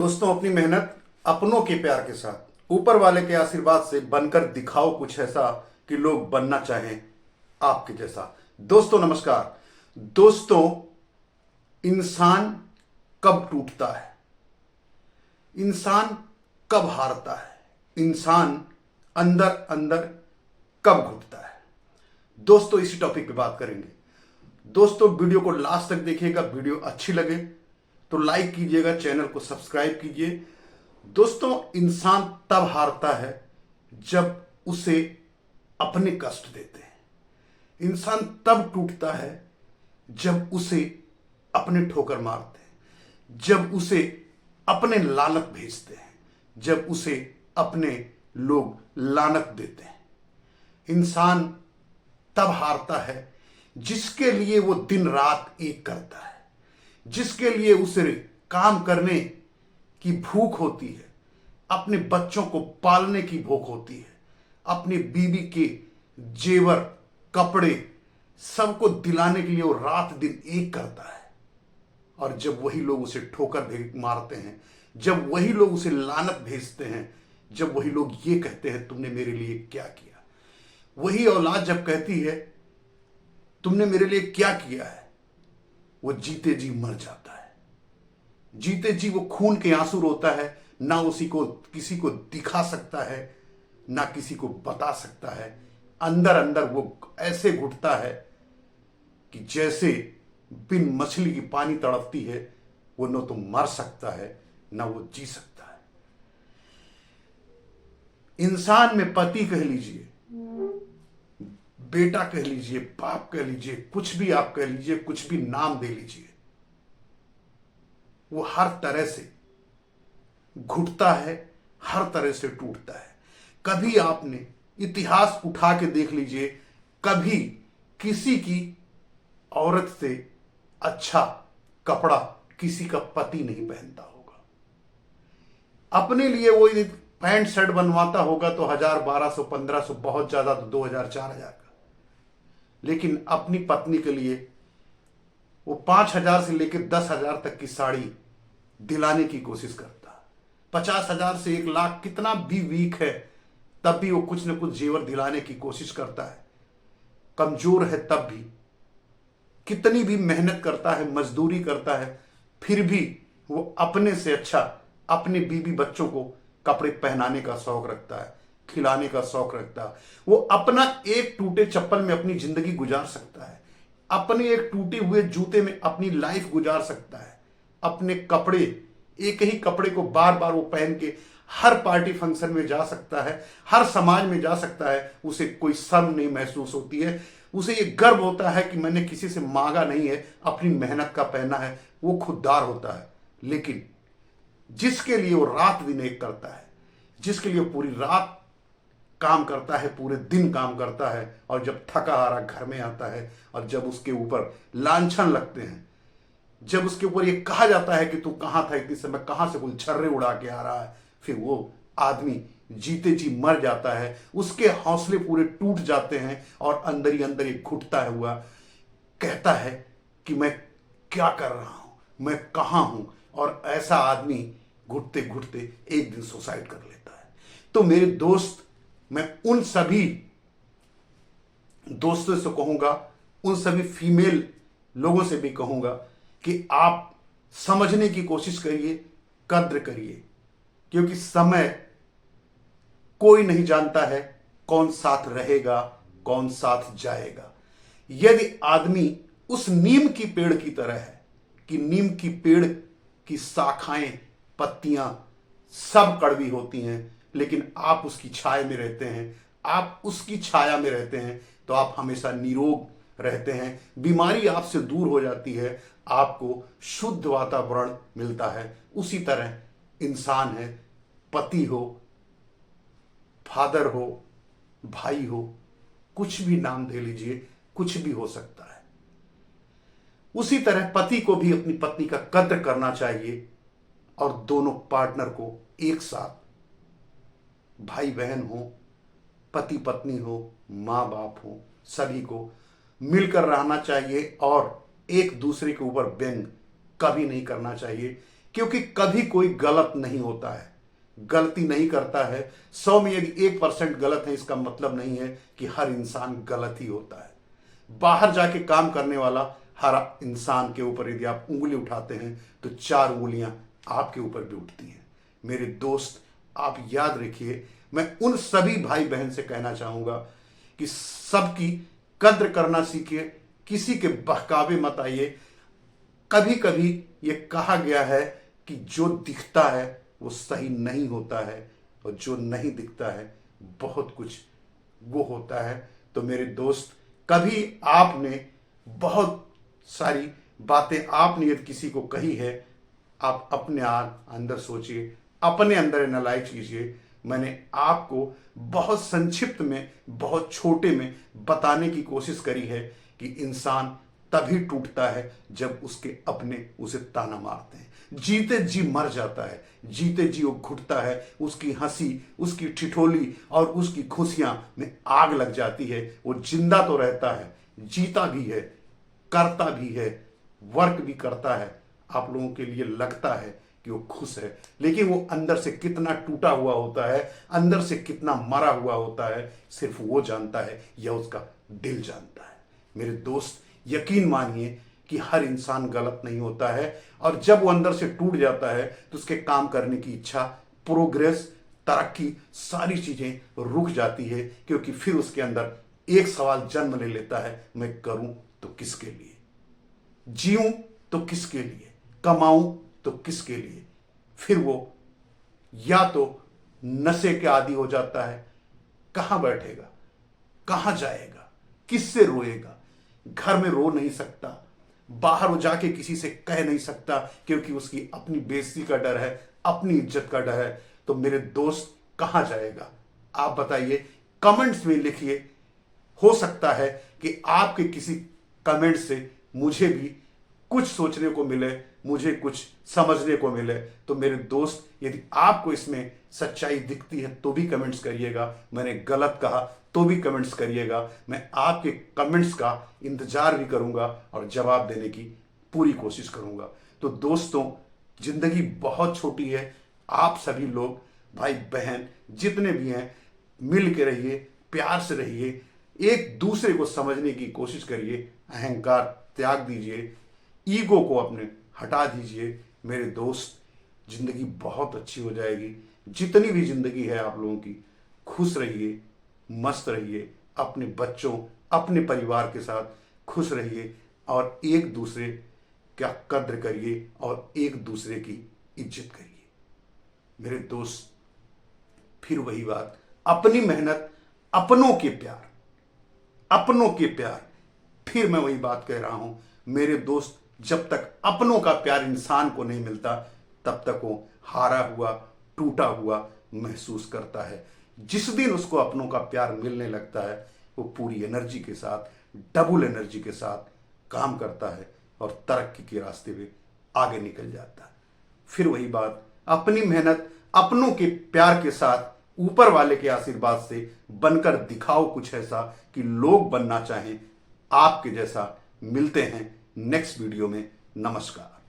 दोस्तों, अपनी मेहनत अपनों के प्यार के साथ ऊपर वाले के आशीर्वाद से बनकर दिखाओ कुछ ऐसा कि लोग बनना चाहें आपके जैसा। दोस्तों नमस्कार। दोस्तों, इंसान कब टूटता है, इंसान कब हारता है, इंसान अंदर अंदर कब घुटता है, दोस्तों इसी टॉपिक पे बात करेंगे। दोस्तों, वीडियो को लास्ट तक देखिएगा। वीडियो अच्छी लगे तो लाइक कीजिएगा, चैनल को सब्सक्राइब कीजिए। दोस्तों, इंसान तब हारता है जब उसे अपने कष्ट देते हैं। इंसान तब टूटता है जब उसे अपने ठोकर मारते हैं, जब उसे अपने लानत भेजते हैं, जब उसे अपने लोग लानत देते हैं। इंसान तब हारता है जिसके लिए वो दिन रात एक करता है, जिसके लिए उसे काम करने की भूख होती है, अपने बच्चों को पालने की भूख होती है, अपनी बीवी के जेवर कपड़े सबको दिलाने के लिए वो रात दिन एक करता है। और जब वही लोग उसे ठोकर मारते हैं, जब वही लोग उसे लानत भेजते हैं, जब वही लोग ये कहते हैं तुमने मेरे लिए क्या किया, वही औलाद जब कहती है तुमने मेरे लिए क्या किया है, वो जीते जी मर जाता है। जीते जी वो खून के आंसू रोता है, ना उसी को किसी को दिखा सकता है, ना किसी को बता सकता है। अंदर अंदर वो ऐसे घुटता है कि जैसे बिन मछली की पानी तड़पती है। वो न तो मर सकता है ना वो जी सकता है। इंसान में पति कह लीजिए, बेटा कह लीजिए, बाप कह लीजिए, कुछ भी आप कह लीजिए, कुछ भी नाम दे लीजिए, वो हर तरह से घुटता है, हर तरह से टूटता है। कभी आपने इतिहास उठा के देख लीजिए, कभी किसी की औरत से अच्छा कपड़ा किसी का पति नहीं पहनता होगा। अपने लिए वो पैंट शर्ट बनवाता होगा तो 1000, 1200, 1500, बहुत ज्यादा तो 2000, 4000 का। लेकिन अपनी पत्नी के लिए वो 5000 से लेकर 10,000 तक की साड़ी दिलाने की कोशिश करता। 50,000 से 1,00,000 कितना भी वीक है तब भी वो कुछ न कुछ जेवर दिलाने की कोशिश करता है। कमजोर है तब भी, कितनी भी मेहनत करता है, मजदूरी करता है, फिर भी वो अपने से अच्छा अपने बीवी बच्चों को कपड़े पहनाने का शौक रखता है, खिलाने का शौक रखता है। वो अपना एक टूटे चप्पल में अपनी जिंदगी गुजार सकता है, अपने एक टूटे हुए जूते में अपनी लाइफ गुजार सकता है। अपने कपड़े, एक ही कपड़े को बार बार वो पहन के हर पार्टी फंक्शन में जा सकता है, हर समाज में जा सकता है। उसे कोई शर्म नहीं महसूस होती है। उसे ये गर्व होता है कि मैंने किसी से मांगा नहीं है, अपनी मेहनत का पहना है। वो खुददार होता है। लेकिन जिसके लिए वो रात दिन एक करता है, जिसके लिए पूरी रात काम करता है, पूरे दिन काम करता है, और जब थका हारा घर में आता है और जब उसके ऊपर लांछन लगते हैं, जब उसके ऊपर ये कहा जाता है कि तू कहां था इतनी समय, कहां से कोई छर्रे उड़ा के आ रहा है, फिर वो आदमी जीते जी मर जाता है। उसके हौसले पूरे टूट जाते हैं और अंदर ही अंदर एक घुटता है हुआ कहता है कि मैं क्या कर रहा हूं, मैं कहां हूं। और ऐसा आदमी घुटते घुटते एक दिन सुसाइड कर लेता है। तो मेरे दोस्त, मैं उन सभी दोस्तों से कहूंगा, उन सभी फीमेल लोगों से भी कहूंगा कि आप समझने की कोशिश करिए, कद्र करिए, क्योंकि समय कोई नहीं जानता है कौन साथ रहेगा, कौन साथ जाएगा। यदि आदमी उस नीम की पेड़ की तरह है कि नीम की पेड़ की शाखाएं, पत्तियां सब कड़वी होती हैं, लेकिन आप उसकी छाया में रहते हैं, आप उसकी छाया में रहते हैं, तो आप हमेशा निरोग रहते हैं। बीमारी आपसे दूर हो जाती है, आपको शुद्ध वातावरण मिलता है। उसी तरह इंसान है, पति हो, फादर हो, भाई हो, कुछ भी नाम दे लीजिए, कुछ भी हो सकता है। उसी तरह पति को भी अपनी पत्नी का कद्र करना चाहिए और दोनों पार्टनर को एक साथ, भाई बहन हो, पति पत्नी हो, माँ बाप हो, सभी को मिलकर रहना चाहिए और एक दूसरे के ऊपर व्यंग कभी नहीं करना चाहिए। क्योंकि कभी कोई गलत नहीं होता है, गलती नहीं करता है। 100 में यदि 1% गलत है, इसका मतलब नहीं है कि हर इंसान गलत ही होता है। बाहर जाके काम करने वाला हर इंसान के ऊपर यदि आप उंगली उठाते हैं तो 4 उंगलियां आपके ऊपर भी उठती हैं। मेरे दोस्त, आप याद रखिए, मैं उन सभी भाई बहन से कहना चाहूंगा कि सबकी कद्र करना सीखिए, किसी के बहकावे मत आइए। कभी कभी ये कहा गया है कि जो दिखता है वो सही नहीं होता है, और जो नहीं दिखता है बहुत कुछ वो होता है। तो मेरे दोस्त, कभी आपने बहुत सारी बातें आपने यदि किसी को कही है, आप अपने अंदर सोचिए, अपने अंदर एनालाइज कीजिए। मैंने आपको बहुत संक्षिप्त में, बहुत छोटे में बताने की कोशिश करी है कि इंसान तभी टूटता है जब उसके अपने उसे ताना मारते हैं। जीते जी मर जाता है, जीते जी वो घुटता है, उसकी हंसी, उसकी ठिठोली और उसकी खुशियां में आग लग जाती है। वो जिंदा तो रहता है, जीता भी है, करता भी है, वर्क भी करता है। आप लोगों के लिए लगता है कि वो खुश है, लेकिन वो अंदर से कितना टूटा हुआ होता है, अंदर से कितना मरा हुआ होता है, सिर्फ वो जानता है या उसका दिल जानता है। मेरे दोस्त, यकीन मानिए कि हर इंसान गलत नहीं होता है, और जब वो अंदर से टूट जाता है तो उसके काम करने की इच्छा, प्रोग्रेस, तरक्की, सारी चीजें रुक जाती है। क्योंकि फिर उसके अंदर एक सवाल जन्म ले लेता है, मैं करूं तो किसके लिए, जीऊं तो किसके लिए, कमाऊं तो किसके लिए। फिर वो या तो नशे के आदी हो जाता है, कहां बैठेगा, कहां जाएगा, किससे रोएगा, घर में रो नहीं सकता, बाहर वो जाके किसी से कह नहीं सकता क्योंकि उसकी अपनी बेइज्जती का डर है, अपनी इज्जत का डर है। तो मेरे दोस्त, कहां जाएगा आप बताइए, कमेंट्स में लिखिए। हो सकता है कि आपके किसी कमेंट से मुझे भी कुछ सोचने को मिले, मुझे कुछ समझने को मिले। तो मेरे दोस्त, यदि आपको इसमें सच्चाई दिखती है तो भी कमेंट्स करिएगा, मैंने गलत कहा तो भी कमेंट्स करिएगा। मैं आपके कमेंट्स का इंतजार भी करूंगा और जवाब देने की पूरी कोशिश करूंगा। तो दोस्तों, जिंदगी बहुत छोटी है। आप सभी लोग, भाई बहन जितने भी हैं, मिल के रहिए, प्यार से रहिए, एक दूसरे को समझने की कोशिश करिए, अहंकार त्याग दीजिए, ईगो को अपने हटा दीजिए। मेरे दोस्त, जिंदगी बहुत अच्छी हो जाएगी। जितनी भी जिंदगी है आप लोगों की, खुश रहिए, मस्त रहिए, अपने बच्चों, अपने परिवार के साथ खुश रहिए, और एक दूसरे का कद्र करिए और एक दूसरे की इज्जत करिए। मेरे दोस्त, फिर वही बात, अपनी मेहनत, अपनों के प्यार, अपनों के प्यार। फिर मैं वही बात कह रहा हूं मेरे दोस्त, जब तक अपनों का प्यार इंसान को नहीं मिलता तब तक वो हारा हुआ, टूटा हुआ महसूस करता है। जिस दिन उसको अपनों का प्यार मिलने लगता है, वो पूरी एनर्जी के साथ, डबल एनर्जी के साथ काम करता है और तरक्की के रास्ते पे आगे निकल जाता है। फिर वही बात, अपनी मेहनत, अपनों के प्यार के साथ, ऊपर वाले के आशीर्वाद से बनकर दिखाओ कुछ ऐसा कि लोग बनना चाहें आपके जैसा। मिलते हैं नेक्स्ट वीडियो में। नमस्कार।